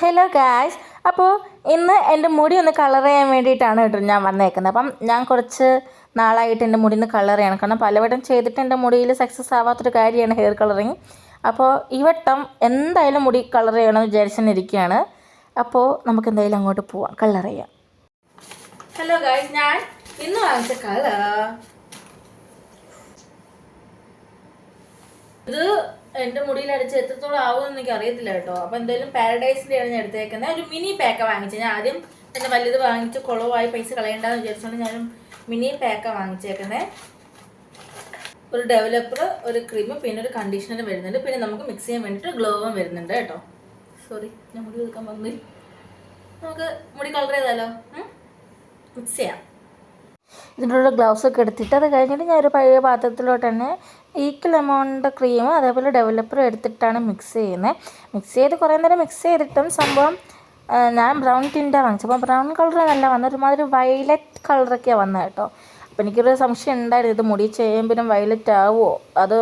Hello guys. അപ്പോൾ ഇന്ന് എൻ്റെ മുടി ഒന്ന് കളർ ചെയ്യാൻ വേണ്ടിയിട്ടാണ് കേട്ടോ ഞാൻ വന്നേക്കുന്നത്. അപ്പം ഞാൻ കുറച്ച് നാളായിട്ട് എൻ്റെ മുടി ഒന്ന് കളർ ചെയ്യണം. കാരണം പലവട്ടം ചെയ്തിട്ട് എൻ്റെ മുടിയിൽ സക്സസ് ആവാത്തൊരു കാര്യമാണ് ഹെയർ കളറിങ്. അപ്പോൾ ഈ വട്ടം എന്തായാലും മുടി കളർ ചെയ്യണമെന്ന് വിചാരിച്ചിരിക്കുകയാണ്. അപ്പോൾ നമുക്ക് എന്തായാലും അങ്ങോട്ട് പോവാം, കളർ ചെയ്യാം. ഹലോ ഗായ്സ്, ഞാൻ ഇന്ന് വാങ്ങിച്ച കളർ ഇത് എൻ്റെ മുടിയിൽ അടിച്ച് എത്രത്തോളം ആവുമെന്ന് എനിക്ക് അറിയത്തില്ല കേട്ടോ. അപ്പോൾ എന്തായാലും പാരഡൈസിൻ്റെയാണ് ഞാൻ എടുത്തേക്കുന്നത്. ഒരു മിനി പാക്കാണ് വാങ്ങിച്ചത്. ഞാൻ ആദ്യം തന്നെ വലുത് വാങ്ങിച്ച് കുളവായി പൈസ കളയണ്ടെന്ന് വിചാരിച്ചുകൊണ്ട് ഞാനും മിനി പാക്കാണ് വാങ്ങിച്ചേക്കുന്നത്. ഒരു ഡെവലപ്പർ, ഒരു ക്രീം, പിന്നെ ഒരു കണ്ടീഷണർ വരുന്നുണ്ട്. പിന്നെ നമുക്ക് മിക്സ് ചെയ്യാൻ വേണ്ടിയിട്ട് ഗ്ലോവും വരുന്നുണ്ട് കേട്ടോ. സോറി, ഞാൻ മുടി എടുക്കാൻ വന്നു. നമുക്ക് മുടി കളർ ചെയ്താലോ? മിക്സ് ചെയ്യാം. ഇതിനുള്ള ഗ്ലൗസ് ഒക്കെ എടുത്തിട്ട് അത് കഴിഞ്ഞിട്ട് ഞാനൊരു പഴയ പാത്രത്തിലോട്ട് തന്നെ ഈക്വൽ എമൗണ്ട് ക്രീമും അതേപോലെ ഡെവലപ്പറും എടുത്തിട്ടാണ് മിക്സ് ചെയ്യുന്നത്. മിക്സ് ചെയ്ത് കുറേ നേരം മിക്സ് ചെയ്തിട്ടും സംഭവം ഞാൻ ബ്രൗൺ ടിൻ്റാണ് വാങ്ങിച്ചത്. അപ്പോൾ ബ്രൗൺ കളർ നല്ല വന്നത്, ഒരുമാതിരി വയലറ്റ് കളറൊക്കെയാണ് വന്നത് കേട്ടോ. അപ്പോൾ എനിക്കൊരു സംശയം ഉണ്ടായിരുന്നു, ഇത് മുടി ചെയ്യുമ്പോഴും വയലറ്റ് ആവുമോ, അത്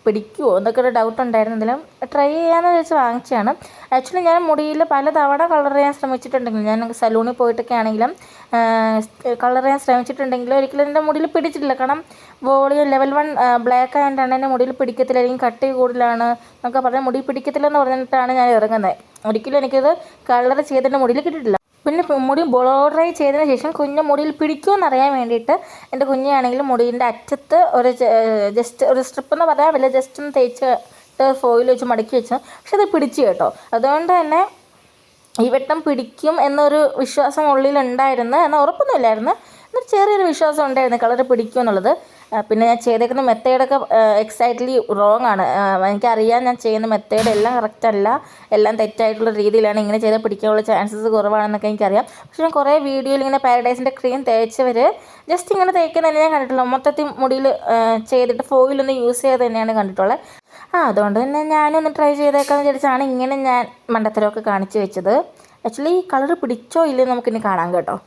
പിടിക്കുമോ എന്നൊക്കെ ഒരു ഡൗട്ട് ഉണ്ടായിരുന്നു. എന്തെങ്കിലും ട്രൈ ചെയ്യാമെന്ന് വെച്ച് വാങ്ങിച്ചതാണ്. ആക്ച്വലി ഞാൻ മുടിയിൽ പല തവണ കളർ ചെയ്യാൻ ശ്രമിച്ചിട്ടുണ്ടെങ്കിലും, ഞാൻ സലൂണിൽ പോയിട്ടൊക്കെ ആണെങ്കിലും കളർ ചെയ്യാൻ ശ്രമിച്ചിട്ടുണ്ടെങ്കിലും ഒരിക്കലും എൻ്റെ മുടിയിൽ പിടിച്ചിട്ടില്ല. കാരണം വോളിയം ലെവൽ 1 ബ്ലാക്ക് ആയതുകൊണ്ടാണ് എൻ്റെ മുടിയിൽ പിടിക്കത്തില്ല, അല്ലെങ്കിൽ കട്ടി കൂടുതലാണ് എന്നൊക്കെ പറഞ്ഞാൽ മുടി പിടിക്കത്തില്ലെന്ന് പറഞ്ഞിട്ടാണ് ഞാൻ ഇറങ്ങുന്നത്. ഒരിക്കലും എനിക്കത് കളർ ചെയ്തിട്ട് മുടിയിൽ കിട്ടിയിട്ടില്ല. പിന്നെ മുടി ബ്ലോ ഡ്രൈ ചെയ്തതിന് ശേഷം കുഞ്ഞ് മുടിയിൽ പിടിക്കുമെന്ന് അറിയാൻ വേണ്ടിയിട്ട് എൻ്റെ കുഞ്ഞാണെങ്കിലും മുടീൻ്റെ അറ്റത്ത് ഒരു ജസ്റ്റ് ഒരു സ്ട്രിപ്പ് എന്ന് പറയാൻ പറ്റില്ല, ജസ്റ്റ് ഒന്ന് തേച്ചിട്ട് ഫോയിൽ വെച്ച് മടക്കി വെച്ചു. പക്ഷെ അത് പിടിച്ചു കേട്ടോ. അതുകൊണ്ട് തന്നെ ഈ വട്ടം പിടിക്കും എന്നൊരു വിശ്വാസം ഉള്ളിലുണ്ടായിരുന്നു, എന്നാൽ ഉറപ്പൊന്നുമില്ലായിരുന്നു. എന്നൊരു ചെറിയൊരു വിശ്വാസം ഉണ്ടായിരുന്നു കളർ പിടിക്കും എന്നുള്ളത്. പിന്നെ ഞാൻ ചെയ്തേക്കുന്ന മെത്തേഡൊക്കെ എക്സാക്ട്ലി റോങ് ആണ്. എനിക്കറിയാം ഞാൻ ചെയ്യുന്ന മെത്തേഡ് എല്ലാം കറക്റ്റ് അല്ല, എല്ലാം തെറ്റായിട്ടുള്ള രീതിയിലാണ്. ഇങ്ങനെ ചെയ്താൽ പിടിക്കാനുള്ള ചാൻസസ് കുറവാണെന്നൊക്കെ എനിക്കറിയാം. പക്ഷേ ഞാൻ കുറേ വീഡിയോയിൽ ഇങ്ങനെ പാരഡൈസിൻ്റെ ക്രീം തേച്ചവർ ജസ്റ്റ് ഇങ്ങനെ തേക്കുന്നത് ഞാൻ കണ്ടിട്ടുള്ളൂ. മൊത്തത്തിൽ മുടിയിൽ ചെയ്തിട്ട് ഫോയിലൊന്ന് യൂസ് ചെയ്ത് തന്നെയാണ് കണ്ടിട്ടുള്ളത്. അതുകൊണ്ട് തന്നെ ഞാനൊന്ന് ട്രൈ ചെയ്തേക്കാമെന്ന് വിചാരിച്ചാണ് ഇങ്ങനെ ഞാൻ മണ്ടത്തരമൊക്കെ കാണിച്ച് വെച്ചത്. ആക്ച്വലി കളർ പിടിച്ചോ ഇല്ലെന്ന് നമുക്കിനി കാണാം കേട്ടോ.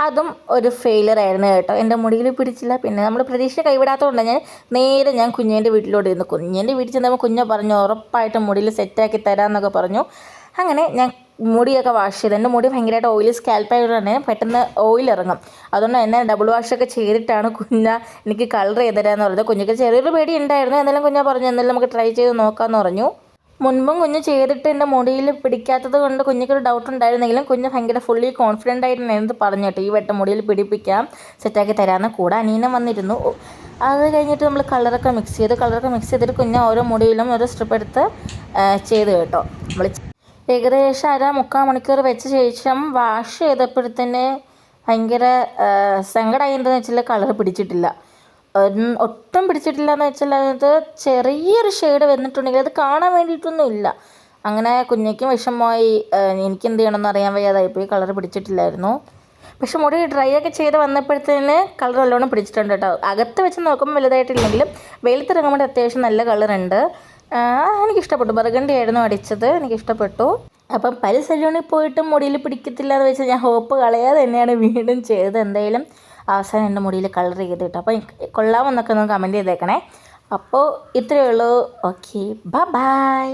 അതും ഒരു ഫെയിലിയർ ആയിരുന്നു കേട്ടോ. എൻ്റെ മുടിയിൽ പിടിച്ചില്ല. പിന്നെ നമ്മൾ പ്രതീക്ഷ കൈവിടാത്തതുകൊണ്ട് ഞാൻ കുഞ്ഞേൻ്റെ വീട്ടിലോട്ട് ഇരുന്നു. കുഞ്ഞേൻ്റെ വീട്ടിൽ ചെന്നപ്പോൾ കുഞ്ഞ് പറഞ്ഞു ഉറപ്പായിട്ടും മുടിയിൽ സെറ്റാക്കി തരാമെന്നൊക്കെ പറഞ്ഞു. അങ്ങനെ ഞാൻ മുടിയൊക്കെ വാഷ് ചെയ്ത്, എൻ്റെ മുടി ഭയങ്കരമായിട്ട് ഓയിലി സ്കാൽപ്പായതുകൊണ്ട് തന്നെ പെട്ടെന്ന് ഓയിൽ ഇറങ്ങും. അതുകൊണ്ട് തന്നെ ഡബിൾ വാഷൊക്കെ ചെയ്തിട്ടാണ് എനിക്ക് കളർ ചെയ്ത് തരാമെന്ന് പറഞ്ഞത്. കുഞ്ഞൊക്കെ ചെറിയൊരു പേടി ഉണ്ടായിരുന്നു. എന്നാലും കുഞ്ഞാ പറഞ്ഞു എന്നാലും നമുക്ക് ട്രൈ ചെയ്ത് നോക്കാമെന്ന് പറഞ്ഞു. മുൻപും കുഞ്ഞ് ചെയ്തിട്ട് എൻ്റെ മുടിയിൽ പിടിക്കാത്തത് കൊണ്ട് കുഞ്ഞിക്കൊരു ഡൗട്ട് ഉണ്ടായിരുന്നെങ്കിലും കുഞ്ഞ് ഭയങ്കര ഫുള്ളി കോൺഫിഡൻ്റ് ആയിട്ട് എന്ത് പറഞ്ഞു കേട്ടോ, ഈ വട്ടം മുടിയിൽ പിടിപ്പിക്കാം, സെറ്റാക്കി തരാമെന്ന്. കൂടെ അനീനം വന്നിരുന്നു. അത് കഴിഞ്ഞിട്ട് നമ്മൾ കളറൊക്കെ മിക്സ് ചെയ്തിട്ട് കുഞ്ഞ് ഓരോ മുടിയിലും ഒരു സ്ട്രിപ്പ് എടുത്ത് ചെയ്ത് കേട്ടോ. നമ്മൾ ഏകദേശം മുക്കാൽ മണിക്കൂർ വെച്ച ശേഷം വാഷ് ചെയ്തപ്പോഴത്തേന് ഭയങ്കര സങ്കടമായി. എന്താണെന്ന് വെച്ചാൽ കളർ പിടിച്ചിട്ടില്ല, ഒട്ടും പിടിച്ചിട്ടില്ല എന്ന് വെച്ചാൽ അത് ചെറിയൊരു ഷെയ്ഡ് വന്നിട്ടുണ്ടെങ്കിൽ അത് കാണാൻ വേണ്ടിയിട്ടൊന്നും ഇല്ല. അങ്ങനെ കുഞ്ഞയ്ക്കും വിഷമമായി, എനിക്കെന്ത് ചെയ്യണമെന്ന് അറിയാൻ വയ്യാതായിപ്പോയി, കളർ പിടിച്ചിട്ടില്ലായിരുന്നു. പക്ഷെ മുടി ഡ്രൈ ഒക്കെ ചെയ്ത് വന്നപ്പോഴത്തേന് കളർ നല്ലോണം പിടിച്ചിട്ടുണ്ട് കേട്ടോ. അകത്ത് വെച്ച് നോക്കുമ്പോൾ വലുതായിട്ടില്ലെങ്കിലും വെയിലത്തിറങ്ങുമ്പോൾ അത്യാവശ്യം നല്ല കളറുണ്ട്. എനിക്കിഷ്ടപ്പെട്ടു. ബർഗണ്ടി ആയിരുന്നു അടിച്ചത്, എനിക്കിഷ്ടപ്പെട്ടു. അപ്പം പല സലൂണിൽ പോയിട്ടും മുടിയിൽ പിടിക്കത്തില്ല എന്ന് വെച്ചാൽ ഞാൻ ഹോപ്പ് കളയാതെ തന്നെയാണ് വീണ്ടും ചെയ്തത്. എന്തായാലും അവസാനം എൻ്റെ മുടിയിൽ കളർ ചെയ്ത് കിട്ടും. അപ്പോൾ കൊള്ളാമെന്നൊക്കെ ഒന്ന് കമൻറ്റ് ചെയ്തേക്കണേ. അപ്പോൾ ഇത്രയേ ഉള്ളൂ. Okay, by.